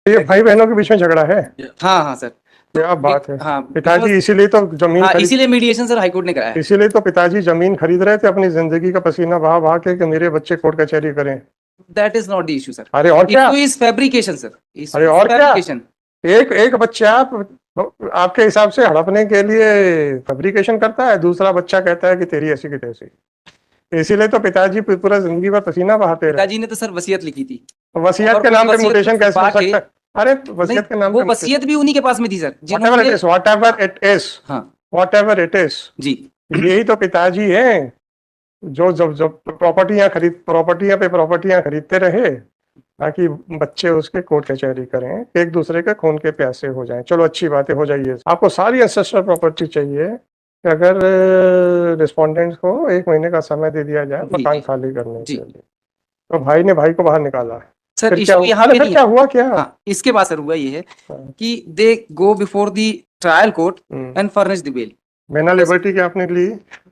ये भाई बहनों के बीच में झगड़ा है? हाँ हाँ सर। क्या बात है। हाँ पिताजी इसीलिए तो जमीन हाँ, खरीद, इसीलिए मीडिएशन सर हाईकोर्ट ने कराया है। इसीलिए तो पिताजी जमीन खरीद रहे थे अपनी जिंदगी का पसीना बहा बहा के कि मेरे बच्चे कोर्ट कचहरी करें। That is not the issue sir. अरे और क्या, इशू इज फैब्रिकेशन सर। अरे और क्या, फैब्रिकेशन। एक एक बच्चा आपके हिसाब से हड़पने के लिए फैब्रिकेशन करता है, दूसरा बच्चा कहता है कि तेरी ऐसी की तैसी। इसीलिए तो पिताजी पूरा जिंदगी भर पसीना बहाते रहे। पिताजी ने तो सर वसीयत लिखी थी। वसीयत के नाम पे म्यूटेशन कैसे हो सकता है? अरे वसीयत के नाम वो पे वसीयत भी उन्हीं के पास में थी sir, whatever it is, whatever it is, हाँ whatever it is, जी, यही तो पिताजी हैं जो जब जब प्रॉपर्टियां खरीदते रहे ताकि बच्चे उसके कोर्ट कचहरी करें, एक दूसरे के खून के प्यासे हो जाएं। चलो अच्छी बातें हो जाइए, आपको सारी एंसेस्ट्रल प्रॉपर्टी चाहिए कि अगर रिस्पोंडेंट्स को 1 महीने का समय दे दिया जाए मकान खाली करने के लिए। तो भाई ने भाई को बाहर निकाला सर। फिर इशू यहाँ पे फिर क्या हुआ क्या? हाँ, इसके बाद सर हुआ ये है कि they go before the trial court and furnish the bail. मैंने लिबर्टी की आपने ली,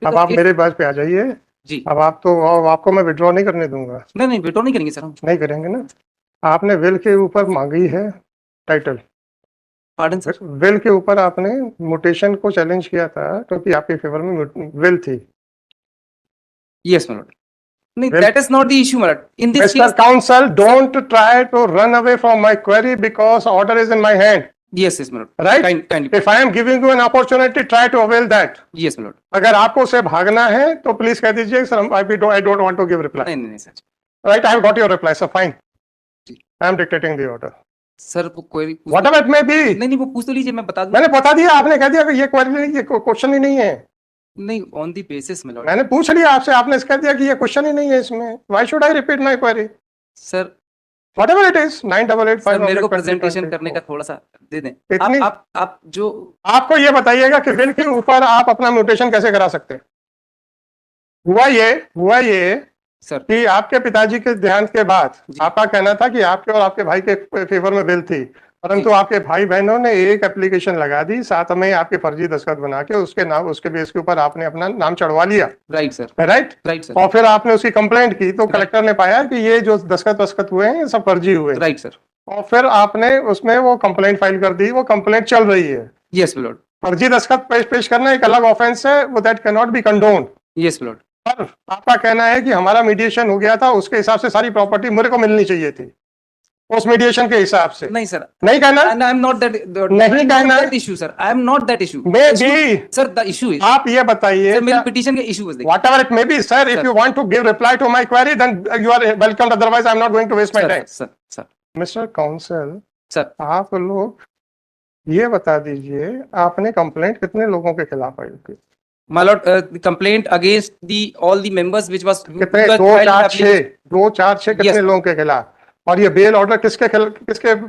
अब आप मेरे बात पे आ जाइए जी। अब आपको मैं विड्रॉ नहीं करने दूंगा। नहीं विड्रॉ नहीं करेंगे सर हम। नहीं करेंगे ना। आपने विल के ऊपर मांगी है टाइटल। Pardon sir. विल के ऊपर आपने म्यूटेशन को चैलेंज किया था क्योंकि आपके फेवर में विल थी। Yes my Lord. नहीं, that is not the issue, my lord. In this Mr. case, Counsel, don't try to run away from my query because order is in my hand. yes my lord. Right? Kindly. If I am giving you an opportunity, try to avail that. Yes my lord. अगर आपको उसे भागना है तो please कह दीजिए sir, I don't want to give reply. नहीं sir. Right, I have got your reply, so fine. I am dictating the order. Sir वो query whatever it may be. नहीं वो पूछ तो लीजिए, मैं बता दूं। मैंने बता दिया, आपने कह दिया कि ये क्वेरी नहीं, ये क्वेश्चन ही नहीं है। नहीं, ऑन द बेसिस में लॉर्ड। मैंने पूछ लिया आपसे, आपने कह दिया कि ये क्वेश्चन ही नहीं है इसमें। Why should I repeat my query? Sir whatever it is 9885। Sir मेरे को प्रेजेंटेशन करने का थोड़ा सा दे दें। आप जो आपको ये बताइएगा कि बिल के ऊपर आप अपना म्यूटेशन कैसे करा सकते हैं? हुआ ये सर कि आपके पिताजी के देहांत के बाद आपका कहना था कि आपके और आपके भाई के फेवर में बिल थी, परंतु आपके भाई बहनों ने एक एप्लीकेशन लगा दी, साथ में आपके फर्जी दस्तखत बना के उसके नाम, उसके बेस के ऊपर आपने अपना नाम चढ़वा लिया। Right sir. Right sir. और फिर आपने उसकी कंप्लेंट की तो कलेक्टर ने पाया कि ये जो दस्तखत हुए हैं ये सब फर्जी हुए। Right sir. और फिर आपने उसमें वो कंप्लेंट फाइल कर दी, वो कंप्लेंट चल रही है। Yes lord. फर्जी दस्तखत पेश करना एक अलग ऑफेंस है, वो that cannot be condoned. Yes lord. पर आपका कहना है कि हमारा मीडिएशन हो गया था, उसके हिसाब से सारी प्रॉपर्टी मेरे को मिलनी चाहिए थी उस मीडिएशन के हिसाब से। नहीं सर, नहीं कहना। आई एम नॉट दैट, नहीं कहना issue sir. I am not that issue. May be sir the issue is, आप ये बताइए मेरे पिटीशन के issue is whatever it may be sir, if you want to give reply to my query then you are welcome, otherwise I am not going to waste my time. Sir mister council sir, आप लोग ये बता दीजिए आपने complaint कितने लोगों के खिलाफ आई थी? My lord, complaint against all the members which was कितने? 2 4 6 कितने लोगों के खिलाफ? और ये बेल ऑर्डर किसके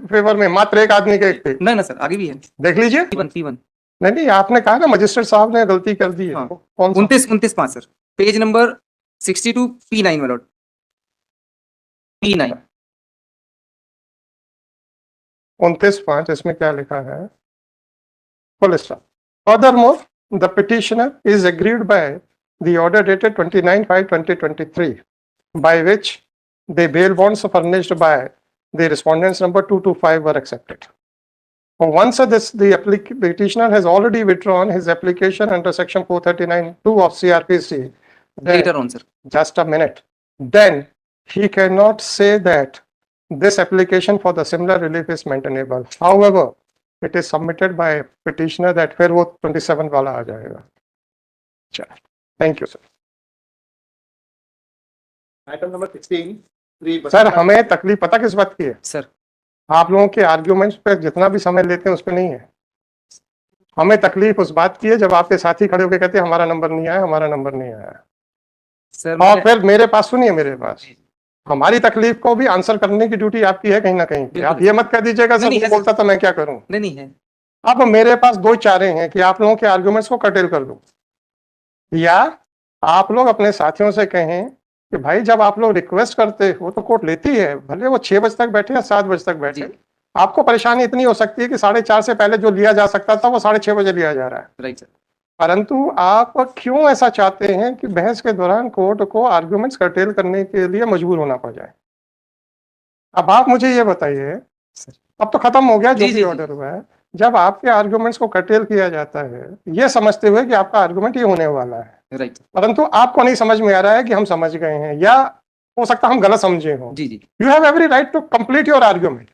फेवर में? मात्र एक आदमी के थे। नहीं ना सर, आगे भी है, देख लीजिए। नहीं आपने कहा ना मजिस्ट्रेट साहब ने गलती कर दी है। हाँ। कौन सा? 29 sir, page number 62 P9 my lord, P9 29(5) इसमें क्या लिखा है? Full stop. Furthermore the petitioner is aggrieved by the order dated 29/5/2023 by which the bail bonds furnished by the respondents number 225 were accepted. Once the petitioner has already withdrawn his application under section 439(2) of CRPC, later on sir, just a minute, then he cannot say that this application for the similar relief is maintainable. However, it is submitted by petitioner that फिर वो 27 वाला आ जाएगा। चलो, thank you sir. Item number 16। Sir हमें तकलीफ पता किस बात की है सर? आप लोगों के आर्ग्यूमेंट्स पे जितना भी समय लेते हैं उस पर नहीं है। हमें तकलीफ उस बात की है जब आपके साथी खड़े होकर कहते हैं हमारा नंबर नहीं आया, हमारा नंबर नहीं आया सर। और फिर मेरे पास सुनिए, मेरे पास हमारी तकलीफ को भी आंसर करने की ड्यूटी आपकी है कहीं ना कहीं। आप ये मत कह दीजिएगा सर नहीं बोलता तो मैं क्या करूं। नहीं है। अब मेरे पास 2 चारे हैं कि आप लोगों के आर्गुमेंट्स को कर्टेल कर दूं, या आप लोग अपने साथियों से कहें कि भाई जब आप लोग रिक्वेस्ट करते हो तो कोर्ट लेती है, भले वो 6 बजे तक बैठे या 7 बजे तक बैठे। आपको परेशानी इतनी हो सकती है कि 4:30 से पहले जो लिया जा सकता था वो 6:30 बजे लिया जा रहा है। Right sir. परंतु आप क्यों ऐसा चाहते हैं कि बहस के दौरान कोर्ट को आर्गुमेंट्स कर्टेल करने के लिए मजबूर होना पड़ जाए? अब आप मुझे ये बताइए अब तो खत्म हो गया जो जी, भी जी, ऑर्डर हुआ है। जब आपके आर्गुमेंट्स को कटेल किया जाता है ये समझते हुए कि आपका आर्गुमेंट ये होने वाला है, राइट। परंतु आपको नहीं समझ में आ रहा है कि हम समझ गए हैं या हो सकता है हम गलत समझे हो। जी, जी, you have every right to complete your argument,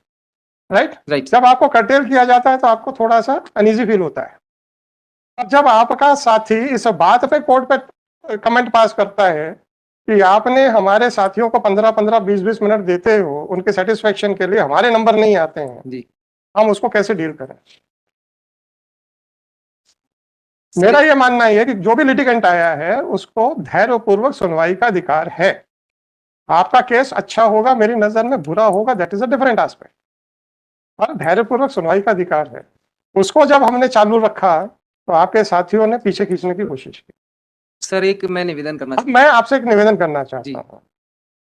right. Right. जब आपको कर्टेल किया जाता है तो आपको थोड़ा सा अनईजी फील होता है। अब जब आपका साथी इस बात पे कोर्ट पे कमेंट पास करता है कि आपने हमारे साथियों को 15-15, 20-20 मिनट देते हो उनके सेटिस्फेक्शन के लिए, हमारे नंबर नहीं आते हैं, जी। हम उसको कैसे डील करें? मेरा ये मानना है कि जो भी लिटिगेंट आया है उसको धैर्यपूर्वक सुनवाई का अधिकार है। आपका केस अच्छा होगा, मेरी नजर में बुरा होगा, that is a different aspect, और धैर्यपूर्वक सुनवाई का अधिकार है। उसको जब हमने चालू रखा तो आपके साथियों ने पीछे खींचने की कोशिश की। सर एक मैं निवेदन करना अब मैं आपसे एक निवेदन करना चाहता जी। हूँ,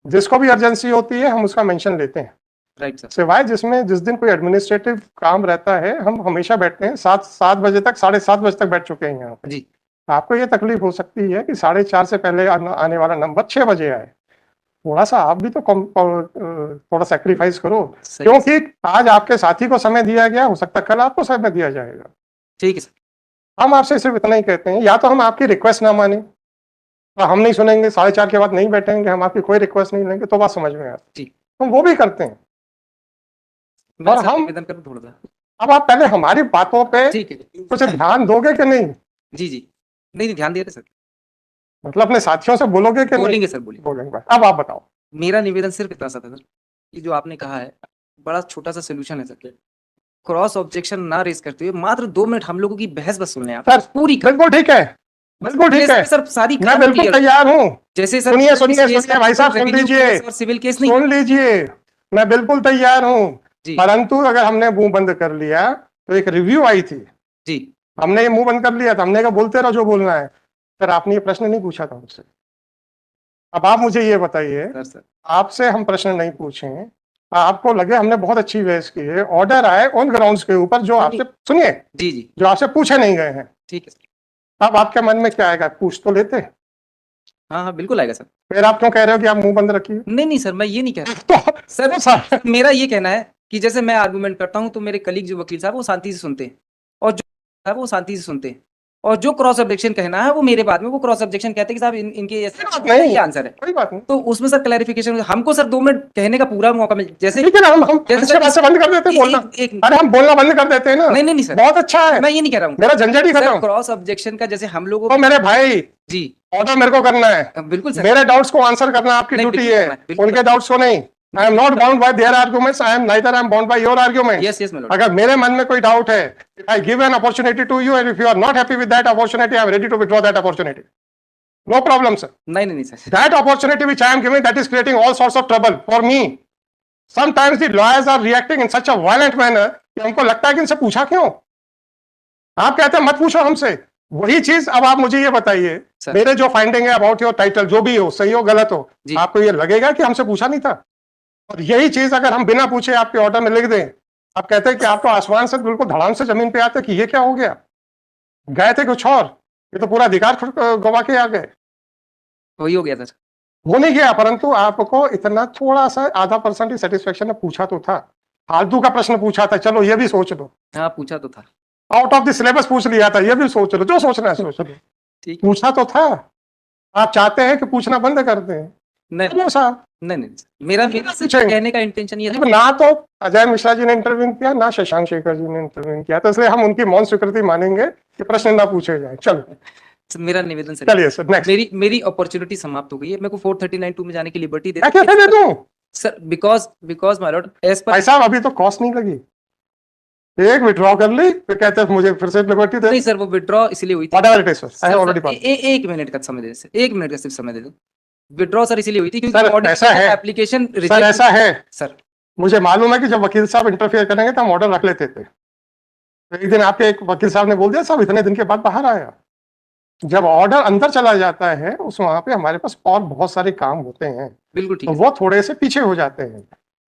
जिसको भी अर्जेंसी होती है हम उसका मेंशन लेते हैं, राइट सर। सिवाय जिस दिन कोई एडमिनिस्ट्रेटिव काम रहता है हम हमेशा बैठते हैं। 7 बजे तक, 7:30 बजे तक बैठ चुके हैं यहाँ पे। जी। आपको ये तकलीफ हो सकती है कि 4:30 से पहले आने वाला नंबर 6 बजे आए। थोड़ा सा आप भी तो थोड़ा सेक्रीफाइस करो, सही। क्योंकि आज आपके साथी को समय दिया गया, हो सकता है कल आपको समय दिया जाएगा। ठीक है सर। हम आपसे सिर्फ इतना ही कहते हैं, या तो हम आपकी रिक्वेस्ट ना माने, और हम नहीं सुनेंगे, 4:30 के बाद नहीं बैठेंगे, हम आपकी कोई रिक्वेस्ट नहीं लेंगे, तो बात समझ में आती। जी। हम वो भी करते हैं। मैं और सर हम निवेदन करूं थोड़ा सा। अब आप पहले हमारी बातों पे ठीक है। कुछ ध्यान दोगे कि नहीं? जी, जी। नहीं, नहीं ध्यान दे रहे सर। मतलब अपने साथियों से बोलोगे कि नहीं? बोलेंगे सर, बोलेंगे। बोलेंगे। अब आप बताओ। मेरा निवेदन सिर्फ इतना सा था सर, कि जो आपने कहा है बड़ा छोटा सा सोल्यूशन है सर। क्रॉस ऑब्जेक्शन ना रेज करते हुए मात्र 2 मिनट हम लोगों की बहस बस सुन लें आप। सर पूरी बिल्कुल ठीक है, बिल्कुल ठीक है, सर सारी मैं बिल्कुल तैयार हूँ। जैसे सर सुनिए सुनिए सुनिए भाई साहब, सुन लीजिए, और सिविल केस नहीं। सुन लीजिए, मैं बिल्कुल तैयार हूँ, जी। परंतु अगर हमने मुंह बंद कर लिया तो एक रिव्यू आई थी, जी। हमने ये मुंह बंद कर लिया था, हमने कहा बोलते रहो जो बोलना है। सर आपने ये प्रश्न नहीं पूछा था मुझसे। अब आप मुझे ये बताइए, सर आपसे हम प्रश्न नहीं पूछे, आपको लगे हमने बहुत अच्छी बहस की है, ऑर्डर आए उन ग्राउंड्स के ऊपर जो आपसे, सुनिए, जी, जी, जो आपसे पूछे नहीं गए हैं। ठीक है सर। अब आपके मन में क्या आएगा? पूछ तो लेते। हाँ, हाँ, बिल्कुल आएगा सर। फिर आप क्यों कह रहे हो कि आप मुंह बंद रखिए? नहीं, नहीं सर, मैं ये नहीं कह रहा। तो सर मेरा ये कहना है कि जैसे मैं आर्गुमेंट करता हूँ तो मेरे कलीग जो वकील साहब वो शांति से सुनते हैं, और जो है वो शांति से सुनते हैं, और जो क्रॉस ऑब्जेक्शन कहना है वो मेरे बाद में वो क्रॉस ऑब्जेक्शन कहते हैं कि साहब इनके ये आंसर है। कोई बात नहीं, तो उसमें सर क्लैरिफिकेशन हमको सर 2 मिनट कहने का पूरा मौका मिल, जैसे ठीक है ना, हम जैसे इसके बाद से बंद कर देते हैं बोलना। अरे हम बोलना बंद कर देते हैं ना। नहीं, नहीं, नहीं सर, बहुत अच्छा है, मैं ये नहीं कह रहा हूँ। मेरा झंझट ही खत्म। क्रॉस ऑब्जेक्शन का जैसे हम लोगों तो मेरे भाई जी ऑर्डर मेरे को करना है, बिल्कुल सर। मेरे डाउट्स को आंसर करना आपकी नहीं, ड्यूटी बिल्कुल है, करना है, बिल्कुल उनके डाउट्स को नहीं। I am not bound by their arguments, I am neither I am bound by your arguments. Yes, yes my lord. अगर मेरे मन में कोई डाउट है, I give an opportunity to you, and if you are not happy with that opportunity, I am ready to withdraw that opportunity. No problem sir. नहीं, नहीं, नहीं sir. That opportunity which I am giving, that is creating all sorts of trouble for me. Sometimes the lawyers are reacting in such a violent manner कि हमको लगता है कि इनसे पूछा क्यों? आप कहते हैं मत पूछो हमसे, वही चीज अब आप मुझे ये बताइए, सर। मेरे जो फाइंडिंग है अबाउट योर टाइटल, जो भी हो, सही हो गलत हो, जी। आपको ये लगेगा कि हमसे पूछा नहीं था? और यही चीज अगर हम बिना पूछे आपके ऑर्डर में लिख दें, आप कहते हैं कि आप तो आसमान से बिल्कुल धड़ाम से जमीन पे आते कि ये क्या हो गया, गए थे कुछ और, ये तो पूरा अधिकार गवा के आ गए। वही हो गया सर। वो नहीं गया, परंतु आपको इतना थोड़ा सा आधा % ही सेटिस्फेक्शन ने पूछा तो था, फालतू का प्रश्न पूछा था, चलो ये भी सोच लो, हाँ पूछा तो था। आउट ऑफ द सिलेबस पूछ लिया था, ये भी सोच लो, जो सोचना है सोच लो, ठीक। पूछा तो था। आप चाहते हैं कि पूछना बंद कर दें? नहीं, चलो साहब, नहीं, नहीं, मेरा पूछेंगे। कहने का इंटेंशन ये अब ना तो अजय मिश्रा जी ने इंटरव्यू किया, ना शशांक शेखर जी ने इंटरव्यू किया, तो इसलिए हम उनकी मौन स्वीकृति मानेंगे कि प्रश्न ना पूछे जाए। चलो मेरा निवेदन सर, चलिए सर, नेक्स्ट। मेरी अपॉर्चुनिटी समाप्त हो गई है, मेरे को 439(2) में जाने की लिबर्टी दे कैसे दे दूं sir, because my lord as per. भाई साहब, अभी तो कॉस्ट नहीं लगी, एक विड्रॉ कर ली, फिर कहते हैं मुझे फिर से लिबर्टी दे। नहीं सर, वो विड्रॉ इसलिए हुई थी। Whatever it is, sir. I have already passed. एक मिनट का समय दे सर, 1 मिनट का सिर्फ समय दे दो। विड्रॉ सर इसलिए हुई थी सर, क्योंकि ऐसा है, एप्लीकेशन सर ऐसा है सर, मुझे मालूम है कि जब वकील साहब इंटरफेयर करेंगे तो हम ऑर्डर रख लेते थे। तो एक दिन आपके एक वकील साहब ने बोल दिया, साहब इतने दिन के बाद बाहर आया। जब ऑर्डर अंदर चला जाता है उस वहां पे हमारे पास और बहुत सारे काम होते हैं, बिल्कुल ठीक तो है। वो थोड़े से पीछे हो जाते हैं।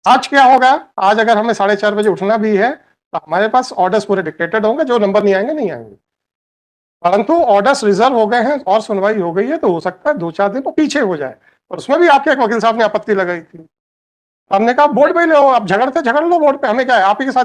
आज क्या होगा, आज अगर हमें 4:30 बजे उठना भी है तो हमारे पास ऑर्डर्स पूरे डिक्टेटेड होंगे, जो नंबर नहीं आएंगे नहीं आएंगे, परंतु ऑर्डर्स रिजर्व हो गए हैं और सुनवाई हो गई है, तो हो सकता है 2-4 दिन वो पीछे हो जाए। और उसमें भी आपके एक वकील साहब ने आपत्ति लगाई थी। हमने कहा बोर्ड पे ले लो, आप झगड़ते झगड़ लो बोर्ड पे, हमें क्या है, आप ही के साथ